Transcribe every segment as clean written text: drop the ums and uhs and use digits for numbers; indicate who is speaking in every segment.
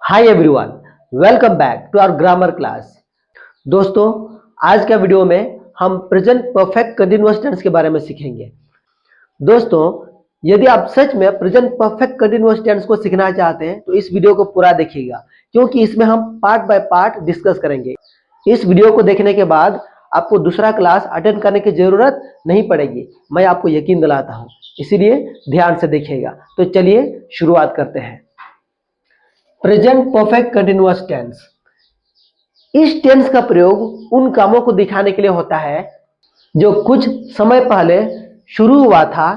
Speaker 1: Hi everyone, welcome back to our grammar class. दोस्तों, आज का वीडियो में हम प्रेजेंट परफेक्ट कंटीन्यूअस टेंस के बारे में सीखेंगे। दोस्तों, यदि आप सच में प्रेजेंट परफेक्ट कंटीन्यूअस टेंस को सीखना चाहते हैं तो इस वीडियो को पूरा देखिएगा, क्योंकि इसमें हम पार्ट बाय पार्ट डिस्कस करेंगे। इस वीडियो को देखने के बाद आपको दूसरा क्लास अटेंड करने की जरूरत नहीं पड़ेगी, मैं आपको यकीन दिलाता हूँ। इसीलिए ध्यान से देखिएगा। तो चलिए शुरुआत करते हैं। Present perfect continuous tense. इस टेंस का प्रयोग उन कामों को दिखाने के लिए होता है जो कुछ समय पहले शुरू हुआ था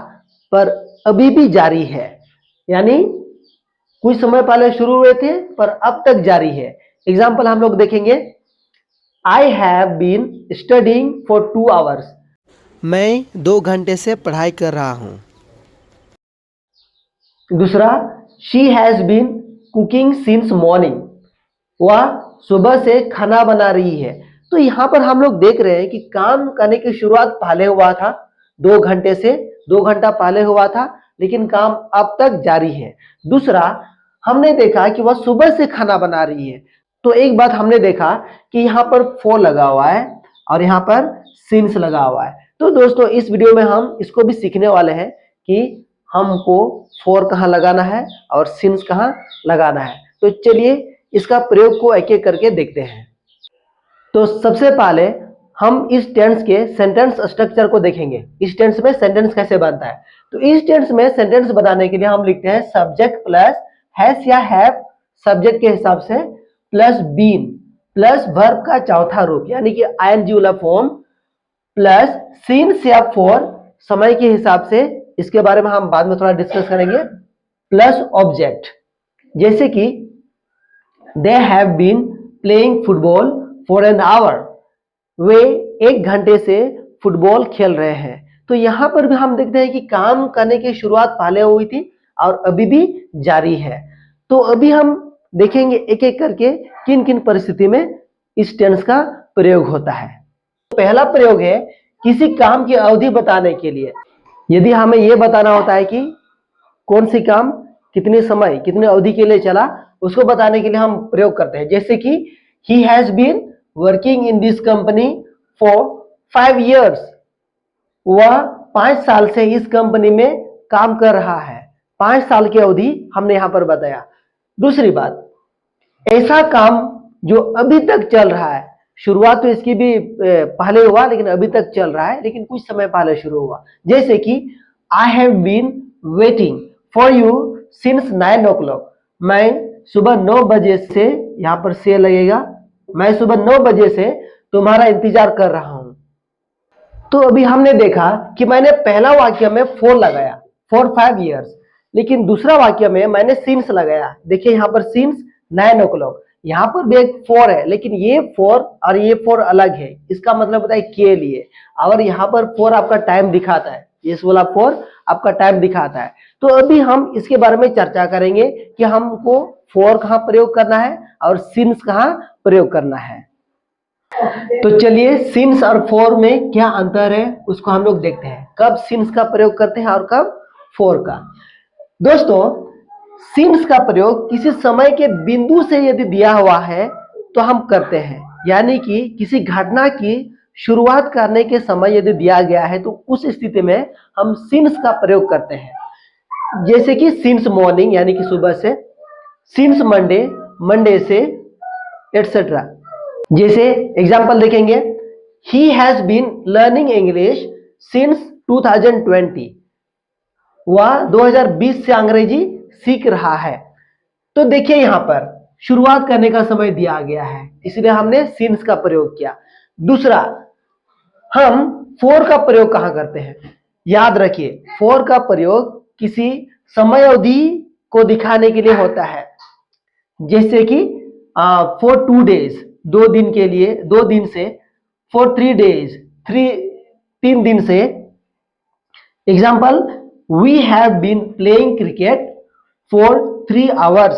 Speaker 1: पर अभी भी जारी है। यानी कुछ समय पहले शुरू हुए थे पर अब तक जारी है। एग्जाम्पल हम लोग देखेंगे। I have been studying for 2 hours.
Speaker 2: मैं 2 घंटे से पढ़ाई कर रहा हूँ।
Speaker 1: दूसरा, she has been cooking since morning. वह सुबह से खाना बना रही है। तो यहाँ पर हम लोग देख रहे हैं कि काम करने की शुरुआत पहले हुआ था, 2 घंटे से 2 घंटा पहले हुआ था, लेकिन काम अब तक जारी है। दूसरा, हमने देखा कि वह सुबह से खाना बना रही है। तो एक बात हमने देखा कि यहाँ पर फॉर लगा हुआ है और यहाँ पर सिंस लगा हुआ है। तो दोस्तों, इस वीडियो में हम इसको भी सीखने वाले हैं कि हमको फॉर कहाँ लगाना है और सिंस कहाँ लगाना है। तो चलिए इसका प्रयोग को एक एक करके देखते हैं। तो सबसे पहले हम इस टेंस के सेंटेंस स्ट्रक्चर को देखेंगे। इस टेंस में सेंटेंस कैसे बनता है। तो इस टेंस में सेंटेंस बनाने के लिए हम लिखते हैं सब्जेक्ट प्लस हैज या हैव सब्जेक्ट के हिसाब से, प्लस बीन प्लस वर्ब का चौथा रूप यानी कि आईएनजी वाला फॉर्म, प्लस सिंस या फॉर समय के हिसाब से, इसके बारे में हम बाद में थोड़ा डिस्कस करेंगे, प्लस ऑब्जेक्ट। जैसे कि they have been playing football for an hour. वे 1 घंटे से फुटबॉल खेल रहे हैं। तो यहां पर भी हम देखते हैं कि काम करने की शुरुआत पहले हुई थी और अभी भी जारी है। तो अभी हम देखेंगे एक एक करके किन किन परिस्थिति में इस टेंस का प्रयोग होता है। पहला प्रयोग है किसी काम की अवधि बताने के लिए। यदि हमें यह बताना होता है कि कौन सी काम कितने समय कितने अवधि के लिए चला, उसको बताने के लिए हम प्रयोग करते हैं। जैसे कि he has been working in this company for 5 years। वह 5 साल से इस कंपनी में काम कर रहा है। 5 साल की अवधि हमने यहां पर बताया। दूसरी बात, ऐसा काम जो अभी तक चल रहा है। शुरुआत तो इसकी भी पहले हुआ लेकिन अभी तक चल रहा है, लेकिन कुछ समय पहले शुरू हुआ। जैसे कि I have been waiting for you since 9 o'clock। मैं सुबह 9 बजे से, यहां पर से लगेगा, मैं सुबह 9 बजे से तुम्हारा इंतजार कर रहा हूं। तो अभी हमने देखा कि मैंने पहला वाक्य में फॉर लगाया, फॉर 5 years, लेकिन दूसरा वाक्य में मैंने सिंस लगाया। देखिए यहां पर सिंस 9 o'clock, यहां पर भी एक फॉर है, लेकिन ये फॉर और ये फॉर अलग है। इसका मतलब होता है के लिए, और यहां पर फॉर आपका टाइम दिखाता है। इस वाला फॉर आपका टाइम दिखाता है। तो अभी हम इसके बारे में चर्चा करेंगे कि हमको फॉर कहां प्रयोग करना है और सिंस कहां प्रयोग करना है। तो चलिए सिंस और फॉर में क्या अंतर है उसको हम लोग देखते हैं। कब सिंस का प्रयोग करते हैं और कब फॉर का। दोस्तों, सिंस का प्रयोग किसी समय के बिंदु से यदि दिया हुआ है तो हम करते हैं। यानी कि किसी घटना की शुरुआत करने के समय यदि दिया गया है तो उस स्थिति में हम सिंस का प्रयोग करते हैं। जैसे कि सिंस मॉर्निंग यानी कि सुबह से, सिंस मंडे मंडे से, एटसेट्रा। जैसे एग्जाम्पल देखेंगे, he has been learning English since 2020। वह 2020 से अंग्रेजी सीख रहा है। तो देखिए यहां पर शुरुआत करने का समय दिया गया है, इसलिए हमने सिंस का प्रयोग किया। दूसरा, हम फॉर का प्रयोग कहां करते हैं। याद रखिए, फॉर का प्रयोग किसी समय अवधि को दिखाने के लिए होता है। जैसे कि फॉर 2 days 2 दिन के लिए, 2 दिन से, फॉर 3 days 3 दिन से। Example, we have been playing cricket for 3 hours।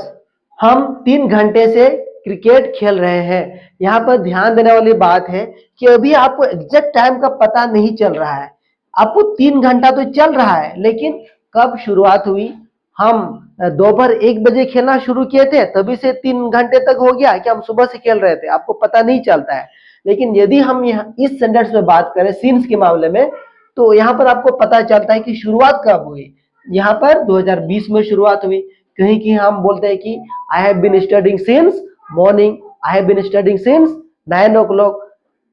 Speaker 1: हम 3 घंटे से क्रिकेट खेल रहे हैं। यहां पर ध्यान देने वाली बात है कि अभी आपको एग्जैक्ट टाइम का पता नहीं चल रहा है। आपको 3 घंटा तो चल रहा है, लेकिन कब शुरुआत हुई, हम दोपहर 1 बजे खेलना शुरू किए थे तभी से 3 घंटे तक हो गया कि हम सुबह से खेल रहे थे, आपको पता नहीं चलता है। लेकिन यदि हम यहाँ इस सेंटेंस में बात करें सिंस के मामले में, तो यहाँ पर आपको पता चलता है कि शुरुआत कब हुई। यहाँ पर 2020 में शुरुआत हुई, कहीं कि हम बोलते हैं कि I have been studying since morning, I have been studying since 9 o'clock,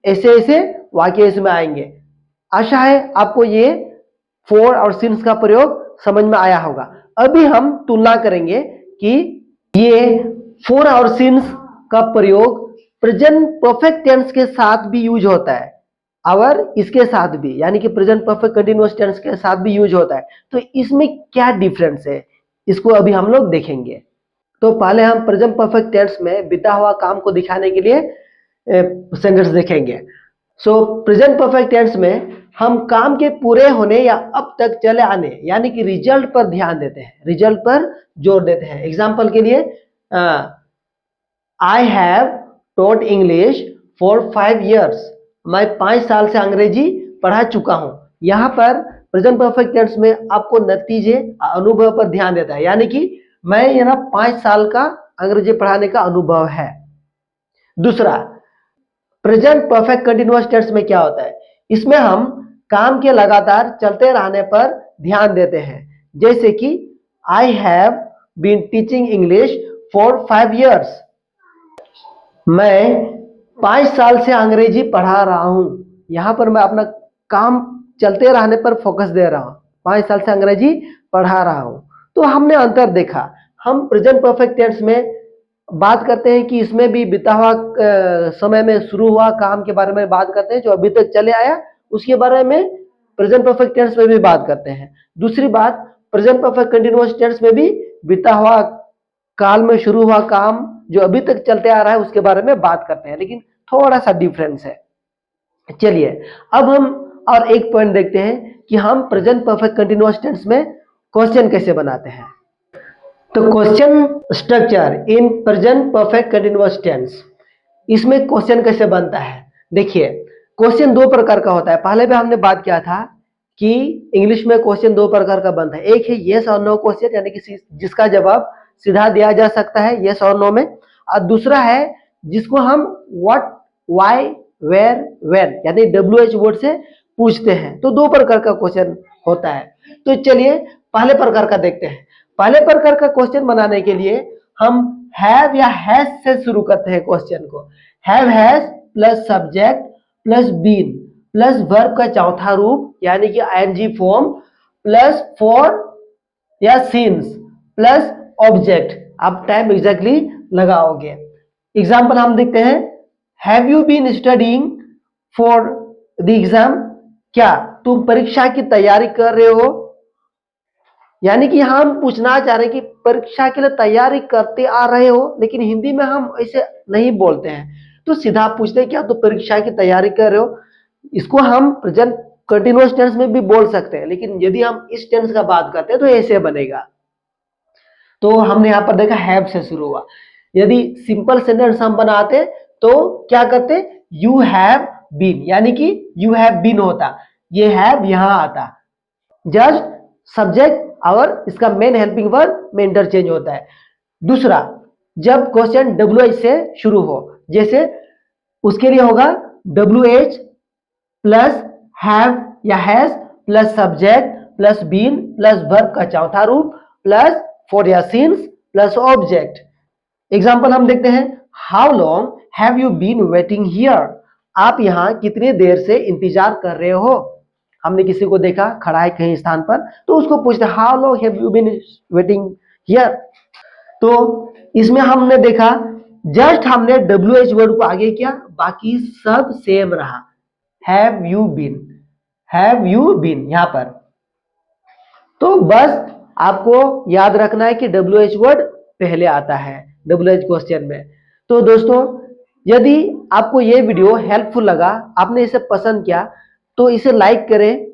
Speaker 1: ऐसे ऐसे वाक्य इसमें आएंगे। आशा है आपको ये फॉर और सिंस का प्रयोग समझ में आया होगा। अभी हम तुलना करेंगे कि ये फॉर और सिंस का प्रयोग प्रेजेंट परफेक्ट टेंस के साथ भी यूज होता है और इसके साथ भी, यानी कि प्रेजेंट परफेक्ट कंटीन्यूअस टेंस के साथ भी यूज होता है। तो इसमें क्या डिफरेंस है, इसको अभी हम लोग देखेंगे। तो पहले हम प्रेजेंट परफेक्ट टेंस में बीता हुआ काम को दिखाने के लिए सेंटेंस देखेंगे। सो प्रेजेंट परफेक्ट टेंस में हम काम के पूरे होने या अब तक चले आने, यानी कि रिजल्ट पर ध्यान देते हैं, रिजल्ट पर जोर देते हैं। एग्जाम्पल के लिए I have taught English for 5 years, मैं 5 साल से अंग्रेजी पढ़ा चुका हूं। यहाँ पर प्रेजेंट परफेक्ट टेंस में आपको नतीजे अनुभव पर ध्यान देता है, यानी कि मैं यहाँ 5 साल का अंग्रेजी पढ़ाने का अनुभव है। दूसरा, प्रेजेंट परफेक्ट कंटीन्यूअस टेंस में क्या होता है, इसमें हम काम के लगातार चलते रहने पर ध्यान देते हैं। जैसे कि I have been teaching English for 5 years, मैं 5 साल से अंग्रेजी पढ़ा रहा हूं। यहां पर मैं अपना काम चलते रहने पर फोकस दे रहा हूं, 5 साल से अंग्रेजी पढ़ा रहा हूं। तो हमने अंतर देखा, हम प्रेजेंट परफेक्ट टेंस में बात करते हैं कि इसमें भी बीता हुआ समय में शुरू हुआ काम के बारे में बात करते हैं जो अभी तक चले आया, उसके बारे में प्रेजेंट परफेक्ट टेंस में भी बात करते हैं। दूसरी बात, प्रेजेंट परफेक्ट कंटीन्यूअस टेंस में भी बीता हुआ काल में शुरू हुआ काम जो अभी तक चलते आ रहा है उसके बारे में बात करते हैं, लेकिन थोड़ा सा डिफरेंस है। चलिए अब हम और एक पॉइंट देखते हैं कि हम प्रेजेंट परफेक्ट कंटीन्यूअस टेंस में क्वेश्चन कैसे बनाते हैं। तो question structure in present perfect continuous tense, इसमें क्वेश्चन कैसे बनता है। देखिए क्वेश्चन 2 प्रकार का होता है। पहले भी हमने बात किया था कि इंग्लिश में क्वेश्चन 2 प्रकार का बनता है। एक है यस और नो क्वेश्चन, यानी कि जिसका जवाब सीधा दिया जा सकता है यस और नो में, और दूसरा है जिसको हम व्हाट, व्हाई, वेयर, व्हेन, यानी WH वर्ड से पूछते हैं। तो 2 प्रकार का क्वेश्चन होता है। तो चलिए पहले प्रकार का देखते हैं। पहले प्रकार का क्वेश्चन बनाने के लिए हम हैव या हैज से शुरू करते हैं क्वेश्चन को। Have has plus subject plus been plus verb का चौथा रूप यानी कि ING फॉर्म प्लस फॉर या सिंस प्लस ऑब्जेक्ट। आप टाइम एग्जैक्टली लगाओगे। एग्जाम्पल हम देखते हैं, have you been studying for the exam, क्या तुम परीक्षा की तैयारी कर रहे हो। यानी कि हम पूछना चाह रहे हैं कि परीक्षा के लिए तैयारी करते आ रहे हो, लेकिन हिंदी में हम ऐसे नहीं बोलते हैं, तो सीधा पूछते हैं क्या तुम परीक्षा की तैयारी कर रहे हो। इसको हम प्रेजेंट कंटीन्यूअस टेंस में भी बोल सकते हैं, लेकिन यदि हम इस टेंस का बात करते हैं तो ऐसे बनेगा। तो हमने यहाँ पर देखा हैव से शुरू हुआ। यदि सिंपल सेंटेंस हम बनाते तो क्या करते, यू हैव बीन, यानी कि यू हैव बीन होता, ये हैव यहां आता, जस्ट सब्जेक्ट और इसका मेन हेल्पिंग वर्ब में इंटरचेंज होता है। दूसरा, जब क्वेश्चन WH से शुरू हो, जैसे उसके लिए होगा WH प्लस हैव या has plus subject plus been plus verb का चौथा रूप प्लस फॉर या सिंस प्लस ऑब्जेक्ट। एग्जाम्पल हम देखते हैं, how long have you been waiting here, आप यहाँ कितनी देर से इंतजार कर रहे हो। हमने किसी को देखा खड़ा है कहीं स्थान पर, तो उसको पूछते how long have you been waiting here. तो इसमें हमने देखा जस्ट हमने WH वर्ड को आगे किया, बाकी सब सेम रहा। हैव यू बीन यहां पर। तो बस आपको याद रखना है कि WH वर्ड पहले आता है WH क्वेश्चन में। तो दोस्तों यदि आपको ये वीडियो हेल्पफुल लगा, आपने इसे पसंद किया, तो इसे लाइक करें,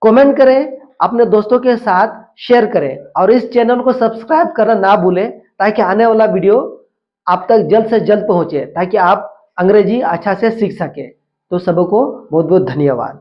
Speaker 1: कमेंट करें, अपने दोस्तों के साथ शेयर करें और इस चैनल को सब्सक्राइब करना ना भूलें, ताकि आने वाला वीडियो आप तक जल्द से जल्द पहुंचे, ताकि आप अंग्रेजी अच्छा से सीख सकें। तो सबको बहुत बहुत धन्यवाद।